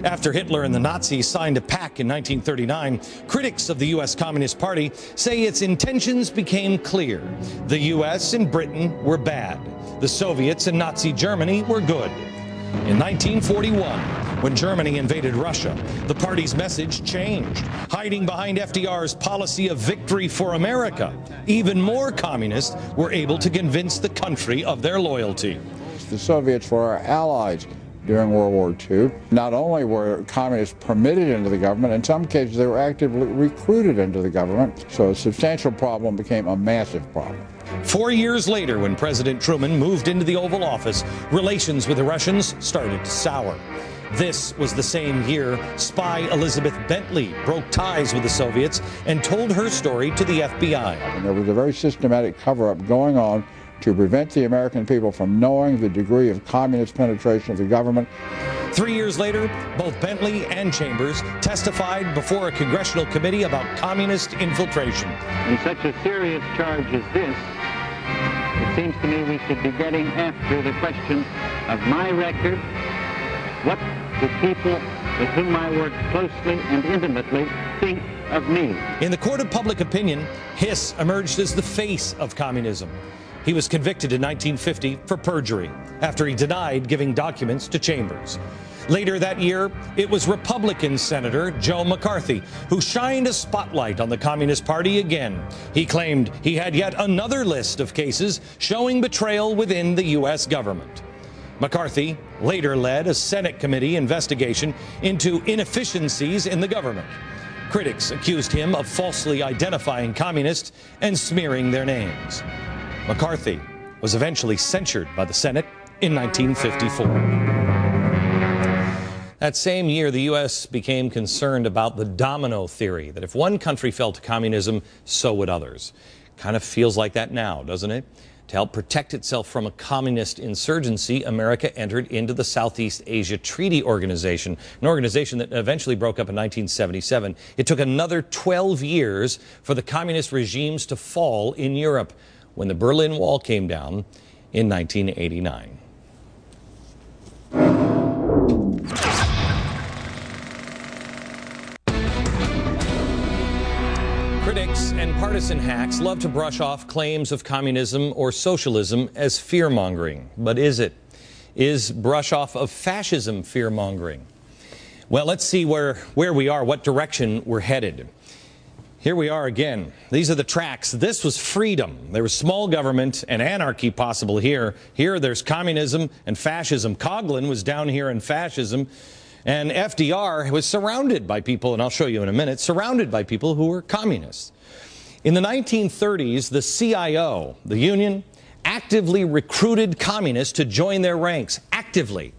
After Hitler and the Nazis signed a pact in 1939, critics of the U.S. Communist Party say its intentions became clear. The U.S. and Britain were bad. The Soviets and Nazi Germany were good. In 1941, when Germany invaded Russia, the party's message changed. Hiding behind FDR's policy of victory for America, even more communists were able to convince the country of their loyalty. The Soviets were our allies during World War II. Not only were communists permitted into the government, in some cases they were actively recruited into the government, so a substantial problem became a massive problem. 4 years later, when President Truman moved into the Oval Office, relations with the Russians started to sour. This was the same year spy Elizabeth Bentley broke ties with the Soviets and told her story to the FBI. And there was a very systematic cover-up going on to prevent the American people from knowing the degree of communist penetration of the government. 3 years later, both Bentley and Chambers testified before a congressional committee about communist infiltration. In such a serious charge as this, it seems to me we should be getting after the question of my record. What do people with whom I work closely and intimately think of me? In the court of public opinion, Hiss emerged as the face of communism. He was convicted in 1950 for perjury after he denied giving documents to Chambers. Later that year, it was Republican Senator Joe McCarthy who shined a spotlight on the Communist Party again. He claimed he had yet another list of cases showing betrayal within the U.S. government. McCarthy later led a Senate committee investigation into inefficiencies in the government. Critics accused him of falsely identifying communists and smearing their names. McCarthy was eventually censured by the Senate in 1954. That same year, the U.S. became concerned about the domino theory, that if one country fell to communism, so would others. Kind of feels like that now, doesn't it? To help protect itself from a communist insurgency, America entered into the Southeast Asia Treaty Organization, an organization that eventually broke up in 1977. It took another 12 years for the communist regimes to fall in Europe when the Berlin Wall came down in 1989. Critics and partisan hacks love to brush off claims of communism or socialism as fear-mongering. But is it? Is brush off of fascism fear-mongering? Well, let's see where we are, what direction we're headed. Here we are again. These are the tracks. This was freedom. There was small government and anarchy possible here. Here there's communism and fascism. Coughlin was down here in fascism. And FDR was surrounded by people, and I'll show you in a minute, surrounded by people who were communists. In the 1930s, the CIO, the union, actively recruited communists to join their ranks, actively.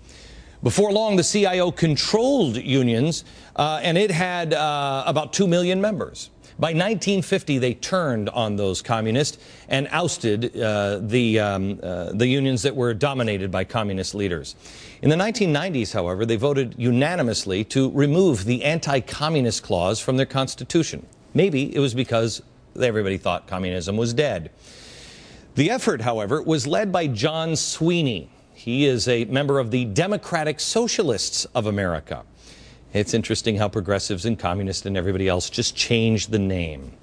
Before long, the CIO controlled unions, and it had about 2 million members. By 1950, they turned on those communists and ousted the unions that were dominated by communist leaders. In the 1990s, however, they voted unanimously to remove the anti-communist clause from their constitution. Maybe it was because everybody thought communism was dead. The effort, however, was led by John Sweeney. He is a member of the Democratic Socialists of America. It's interesting how progressives and communists and everybody else just changed the name.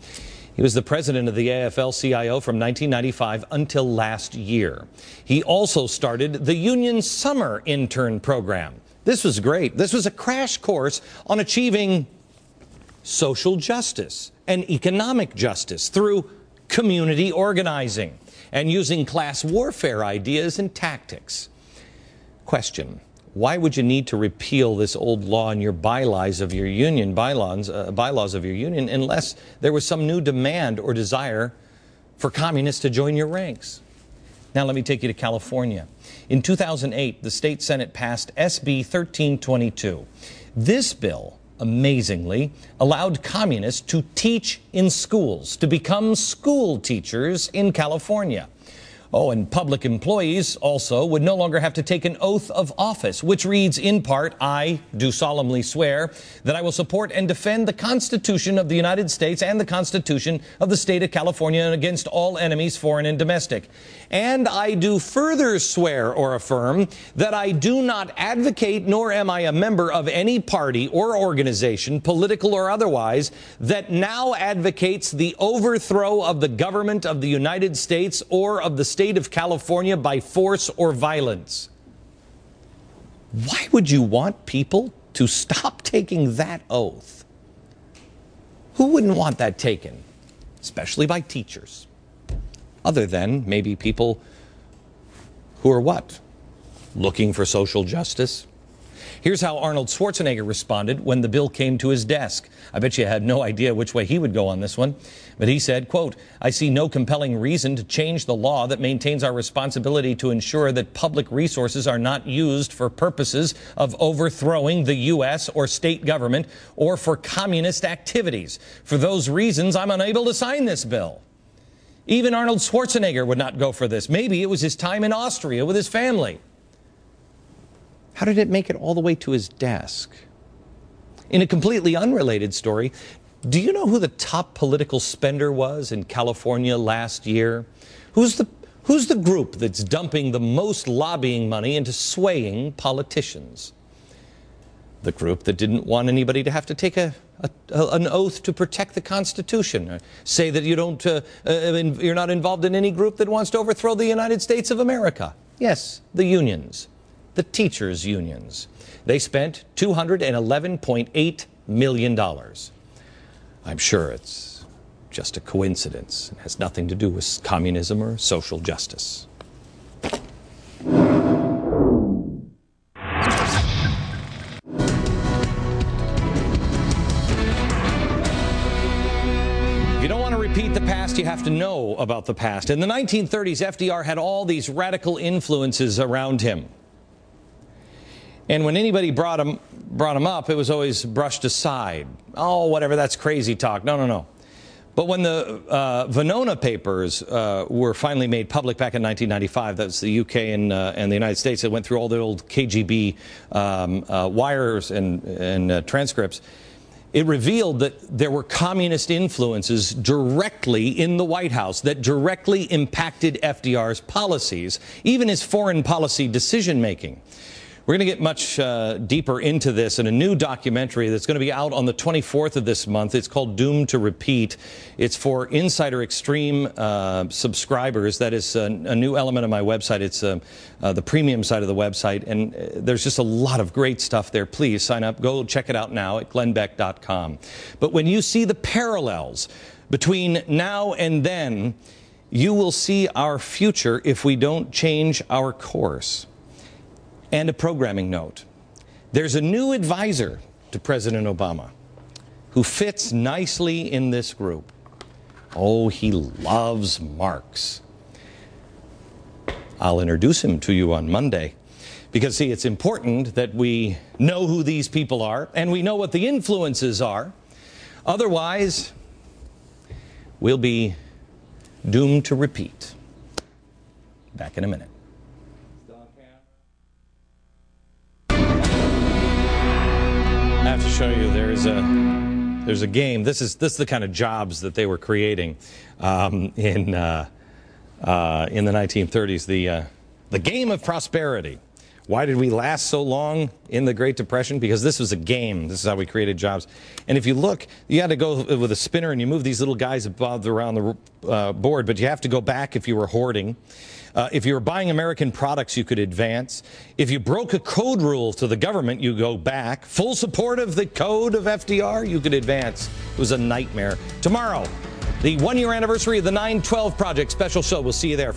He was the president of the AFL-CIO from 1995 until last year. He also started the Union Summer Intern Program. This was great. This was a crash course on achieving social justice and economic justice through community organizing and using class warfare ideas and tactics. Question: why would you need to repeal this old law in your bylaws of your union, unless there was some new demand or desire for communists to join your ranks? Now let me take you to California. In 2008, the state Senate passed SB 1322. This bill, amazingly, allowed communists to teach in schools, to become school teachers in California. Oh, and public employees also would no longer have to take an oath of office, which reads in part, I do solemnly swear that I will support and defend the Constitution of the United States and the Constitution of the State of California against all enemies, foreign and domestic. And I do further swear or affirm that I do not advocate nor am I a member of any party or organization, political or otherwise, that now advocates the overthrow of the government of the United States or of the State of California by force or violence. Why would you want people to stop taking that oath? Who wouldn't want that taken, especially by teachers? Other than maybe people who are what? Looking for social justice? Here's how Arnold Schwarzenegger responded when the bill came to his desk. I bet you had no idea which way he would go on this one. But he said, quote, I see no compelling reason to change the law that maintains our responsibility to ensure that public resources are not used for purposes of overthrowing the U.S. or state government or for communist activities. For those reasons, I'm unable to sign this bill. Even Arnold Schwarzenegger would not go for this. Maybe it was his time in Austria with his family. How did it make it all the way to his desk? In a completely unrelated story, do you know who the top political spender was in California last year? Who's the group that's dumping the most lobbying money into swaying politicians? The group that didn't want anybody to have to take an oath to protect the Constitution, say that you're not involved in any group that wants to overthrow the United States of America. Yes, the unions. The teachers' unions. They spent $211.8 million. I'm sure it's just a coincidence. It has nothing to do with communism or social justice. If you don't want to repeat the past, you have to know about the past. In the 1930s, FDR had all these radical influences around him. And when anybody brought him up, it was always brushed aside. Oh, whatever, that's crazy talk. No. But when the Venona papers were finally made public back in 1995, that's the UK and the United States, it went through all the old KGB wires and transcripts. It revealed that there were communist influences directly in the White House that directly impacted FDR's policies, even his foreign policy decision-making. We're going to get much deeper into this in a new documentary that's going to be out on the 24th of this month. It's called Doomed to Repeat. It's for Insider Extreme subscribers. That is a new element of my website. It's the premium side of the website. And there's just a lot of great stuff there. Please sign up. Go check it out now at glennbeck.com. But when you see the parallels between now and then, you will see our future if we don't change our course. And a programming note. There's a new advisor to President Obama who fits nicely in this group. Oh, he loves Marx. I'll introduce him to you on Monday. Because, see, it's important that we know who these people are and we know what the influences are. Otherwise, we'll be doomed to repeat. Back in a minute. I have to show you there's a game. This is the kind of jobs that they were creating in the 1930s. The game of prosperity. Why did we last so long in the Great Depression? Because this was a game. This is how we created jobs. And if you look, you had to go with a spinner and you move these little guys above around the board, but you have to go back if you were hoarding. If you were buying American products, you could advance. If you broke a code rule to the government, you go back. Full support of the code of FDR, you could advance. It was a nightmare. Tomorrow, the one-year anniversary of the 9/12 Project special show. We'll see you there.